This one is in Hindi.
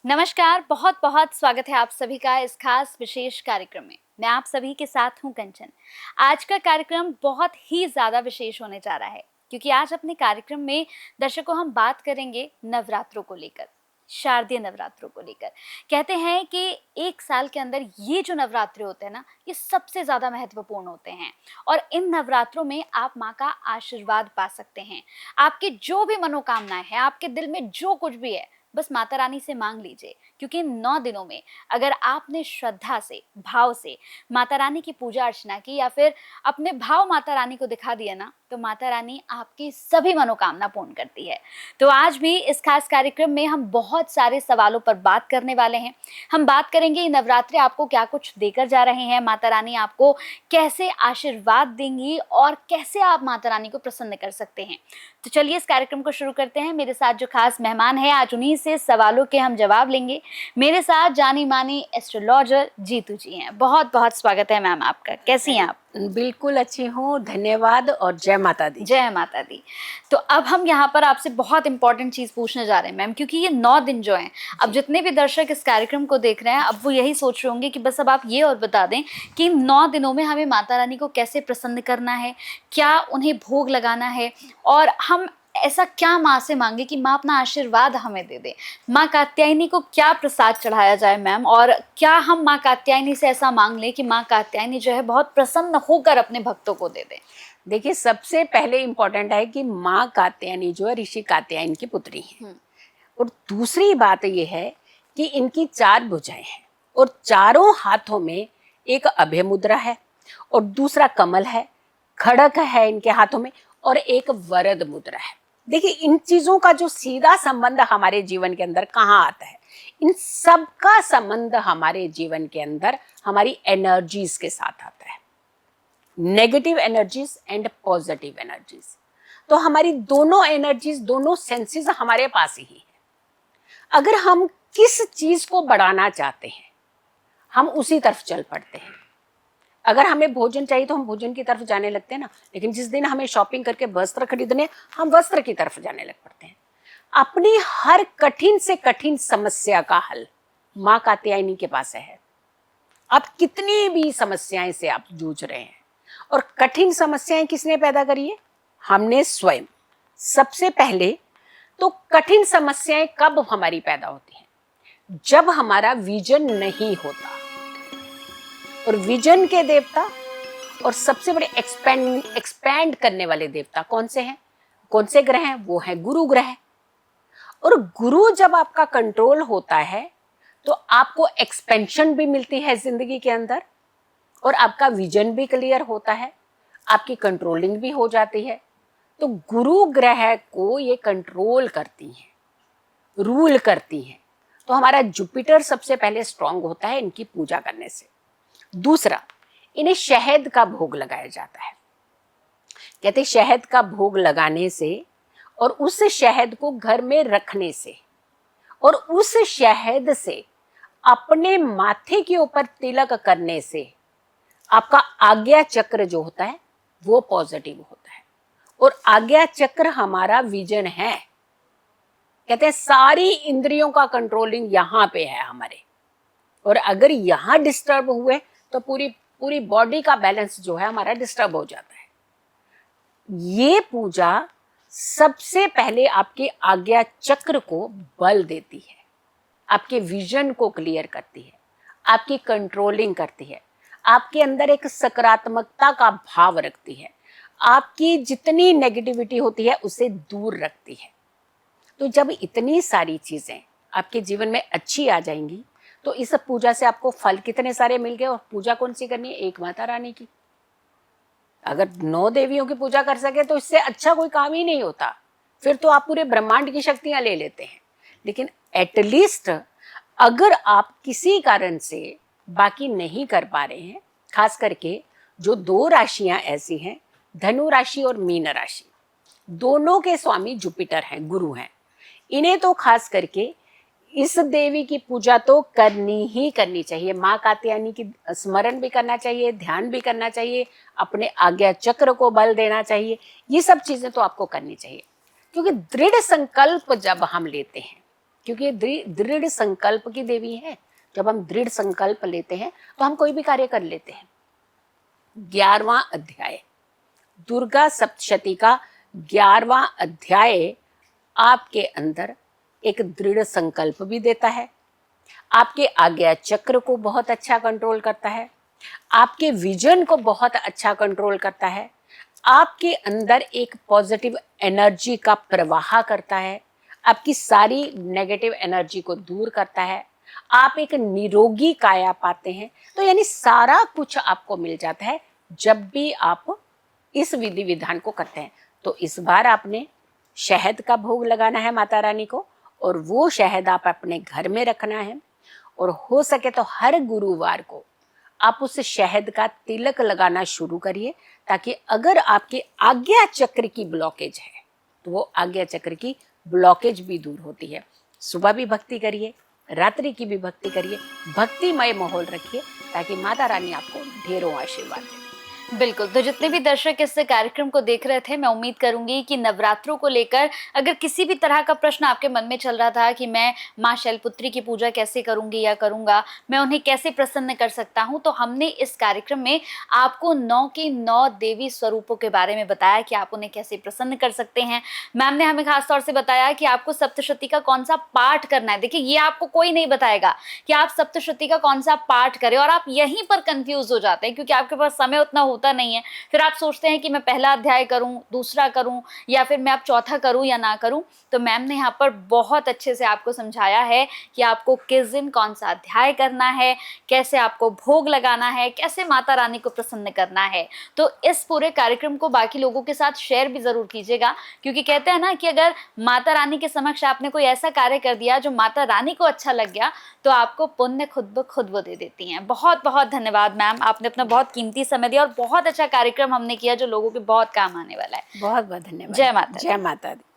नमस्कार, बहुत बहुत स्वागत है आप सभी का इस खास विशेष कार्यक्रम में। मैं आप सभी के साथ हूं कंचन। आज का कार्यक्रम बहुत ही ज़्यादा विशेष होने जा रहा है क्योंकि आज अपने कार्यक्रम में दर्शकों हम बात करेंगे नवरात्रों को लेकर, शारदीय नवरात्रों को लेकर। कहते हैं कि एक साल के अंदर ये जो नवरात्रे होते हैं ना, ये सबसे ज़्यादा महत्वपूर्ण होते हैं और इन नवरात्रों में आप माँ का आशीर्वाद पा सकते हैं। आपकी जो भी मनोकामनाएं हैं, आपके दिल में जो कुछ भी है, बस माता रानी से मांग लीजिए क्योंकि इन 9 दिनों में अगर आपने श्रद्धा से, भाव से माता रानी की पूजा अर्चना की या फिर अपने भाव माता रानी को दिखा दिया ना, तो माता रानी आपकी सभी मनोकामना पूर्ण करती है। तो आज भी इस खास कार्यक्रम में हम बहुत सारे सवालों पर बात करने वाले हैं। हम बात करेंगे ये नवरात्रे आपको क्या कुछ देकर जा रहे हैं, माता रानी आपको कैसे आशीर्वाद देंगी और कैसे आप माता रानी को प्रसन्न कर सकते हैं। तो चलिए इस कार्यक्रम को शुरू करते हैं। मेरे साथ जो खास मेहमान है, आज उन्हीं से सवालों के हम जवाब लेंगे। मेरे साथ जानी मानी एस्ट्रोलॉजर जीतू जी हैं। बहुत बहुत स्वागत है मैम आपका। कैसी हैं आप? बिल्कुल अच्छी हूँ, धन्यवाद और जय माता दी। जय माता दी। तो अब हम यहाँ पर आपसे बहुत इंपॉर्टेंट चीज पूछने जा रहे हैं मैम, क्योंकि ये 9 दिन जो हैं, अब जितने भी दर्शक इस कार्यक्रम को देख रहे हैं, अब वो यही सोच रहे होंगे कि बस अब आप ये और बता दें कि 9 दिनों में हमें माता रानी को कैसे प्रसन्न करना है, क्या उन्हें भोग लगाना है और हम ऐसा क्या माँ से मांगे कि माँ अपना आशीर्वाद हमें दे दे। माँ कात्यायनी को क्या प्रसाद चढ़ाया जाए मैम, और क्या हम माँ कात्यायनी से ऐसा मांग लें कि माँ कात्यायनी जो है बहुत प्रसन्न होकर अपने भक्तों को दे दे। देखिए, सबसे पहले इम्पोर्टेंट है कि माँ कात्यायनी जो है ऋषि कात्यायन की पुत्री है। और दूसरी बात ये है कि इनकी 4 भुजाएं हैं और चारों हाथों में एक अभय मुद्रा है और दूसरा कमल है, खड़ग है इनके हाथों में और एक वरद मुद्रा है। देखिए, इन चीजों का जो सीधा संबंध हमारे जीवन के अंदर कहाँ आता है? इन सब का संबंध हमारे जीवन के अंदर हमारी एनर्जीज के साथ आता है, negative energies and positive energies. तो हमारी दोनों एनर्जीज, दोनों सेंसेस हमारे पास ही है। अगर हम किस चीज को बढ़ाना चाहते हैं, हम उसी तरफ चल पड़ते हैं। अगर हमें भोजन चाहिए तो हम भोजन की तरफ जाने लगते हैं ना, लेकिन जिस दिन हमें शॉपिंग करके वस्त्र खरीदने, हम वस्त्र की तरफ जाने लग पड़ते हैं। अपनी हर कठिन से कठिन समस्या का हल माँ कात्यायनी के पास है। आप कितनी भी समस्याएं से आप जूझ रहे हैं, और कठिन समस्याएं किसने पैदा करी है? हमने स्वयं। सबसे पहले तो कठिन समस्याएं कब हमारी पैदा होती हैं? जब हमारा विजन नहीं होता। और विजन के देवता और सबसे बड़े एक्सपैंड करने वाले देवता कौन से हैं? कौन से ग्रह हैं? वो है गुरु ग्रह। और गुरु जब आपका कंट्रोल होता है तो आपको एक्सपेंशन भी मिलती है जिंदगी के अंदर, और आपका विजन भी क्लियर होता है, आपकी कंट्रोलिंग भी हो जाती है। तो गुरु ग्रह को ये कंट्रोल करती हैं, रूल करती हैं। तो हमारा जुपिटर सबसे पहले स्ट्रांग होता है इनकी पूजा करने से। दूसरा, इन्हें शहद का भोग लगाया जाता है। कहते शहद का भोग लगाने से और उस शहद को घर में रखने से और उस शहद से अपने माथे के ऊपर तिलक करने से आपका आज्ञा चक्र जो होता है वो पॉजिटिव होता है। और आज्ञा चक्र हमारा विजन है। कहते हैं सारी इंद्रियों का कंट्रोलिंग यहाँ पे है हमारे, और अगर यहाँ डिस्टर्ब हुए तो पूरी बॉडी का बैलेंस जो है हमारा डिस्टर्ब हो जाता है। ये पूजा सबसे पहले आपके आज्ञा चक्र को बल देती है, आपके विजन को क्लियर करती है, आपकी कंट्रोलिंग करती है, आपके अंदर एक सकारात्मकता का भाव रखती है, आपकी जितनी नेगेटिविटी होती है उसे दूर रखती है। तो जब इतनी सारी चीजें आपके जीवन में अच्छी आ जाएंगी तो इस पूजा से आपको फल कितने सारे मिल गए। और पूजा कौन सी करनी है? एक माता रानी की। अगर 9 देवियों की पूजा कर सके तो इससे अच्छा कोई काम ही नहीं होता। फिर तो आप पूरे ब्रह्मांड की शक्तियां ले लेते हैं। लेकिन एटलीस्ट अगर आप किसी कारण से बाकी नहीं कर पा रहे हैं, खास करके जो 2 राशियां ऐसी हैं, धनु राशि और मीन राशि, दोनों के स्वामी जुपिटर हैं, गुरु हैं। इन्हें तो खास करके इस देवी की पूजा तो करनी ही करनी चाहिए। माँ कात्यायनी की स्मरण भी करना चाहिए, ध्यान भी करना चाहिए, अपने आज्ञा चक्र को बल देना चाहिए। ये सब चीजें तो आपको करनी चाहिए, क्योंकि दृढ़ संकल्प जब हम लेते हैं क्योंकि ये दृढ़ संकल्प की देवी है। जब हम दृढ़ संकल्प लेते हैं तो हम कोई भी कार्य कर लेते हैं। 11वां अध्याय, दुर्गा सप्तशती का 11वां अध्याय आपके अंदर एक दृढ़ संकल्प भी देता है, आपके आज्ञा चक्र को बहुत अच्छा कंट्रोल करता है, आपके विजन को बहुत अच्छा कंट्रोल करता है, आपके अंदर एक पॉजिटिव एनर्जी का प्रवाह करता है, आपकी सारी नेगेटिव एनर्जी को दूर करता है, आप एक निरोगी काया पाते हैं। तो यानी सारा कुछ आपको मिल जाता है जब भी आप इस विधि विधान को करते हैं। तो इस बार आपने शहद का भोग लगाना है माता रानी को, और वो शहद आप अपने घर में रखना है, और हो सके तो हर गुरुवार को आप उस शहद का तिलक लगाना शुरू करिए, ताकि अगर आपके आज्ञा चक्र की ब्लॉकेज है तो वो आज्ञा चक्र की ब्लॉकेज भी दूर होती है। सुबह भी भक्ति करिए, रात्रि की भी भक्ति करिए, भक्तिमय माहौल रखिए, ताकि माता रानी आपको ढेरों आशीर्वाद दें। बिल्कुल। तो जितने भी दर्शक इस कार्यक्रम को देख रहे थे, मैं उम्मीद करूंगी कि नवरात्रों को लेकर अगर किसी भी तरह का प्रश्न आपके मन में चल रहा था कि मैं माँ शैलपुत्री की पूजा कैसे करूंगी या करूंगा, मैं उन्हें कैसे प्रसन्न कर सकता हूं, तो हमने इस कार्यक्रम में आपको 9 के 9 देवी स्वरूपों के बारे में बताया कि आप उन्हें कैसे प्रसन्न कर सकते हैं। मैम ने हमें खास तौर से बताया कि आपको सप्तशती का कौन सा पाठ करना है। देखिए, ये आपको कोई नहीं बताएगा कि आप सप्तशती का कौन सा पाठ करें, और आप यहीं पर कंफ्यूज हो जाते हैं क्योंकि आपके पास समय उतना होता नहीं है। फिर आप सोचते हैं कि मैं पहला अध्याय करूं, दूसरा करूं, या फिर मैं अब चौथा करूं या ना करूं। तो मैम ने यहाँ पर बहुत अच्छे से आपको समझाया है कि आपको किस दिन कौन सा अध्याय करना है, कैसे आपको भोग लगाना है, कैसे माता रानी को प्रसन्न करना है। तो इस पूरे कार्यक्रम को बाकी लोगों के साथ शेयर भी जरूर कीजिएगा, क्योंकि कहते हैं ना कि अगर माता रानी के समक्ष आपने कोई ऐसा कार्य कर दिया जो माता रानी को अच्छा लग गया, तो आपको पुण्य खुद ब खुद वो दे देती हैं। बहुत बहुत धन्यवाद मैम, आपने अपना बहुत कीमती समय दिया और बहुत अच्छा कार्यक्रम हमने किया जो लोगों के बहुत काम आने वाला है। बहुत बहुत धन्यवाद। जय माता दी। जय माता दी।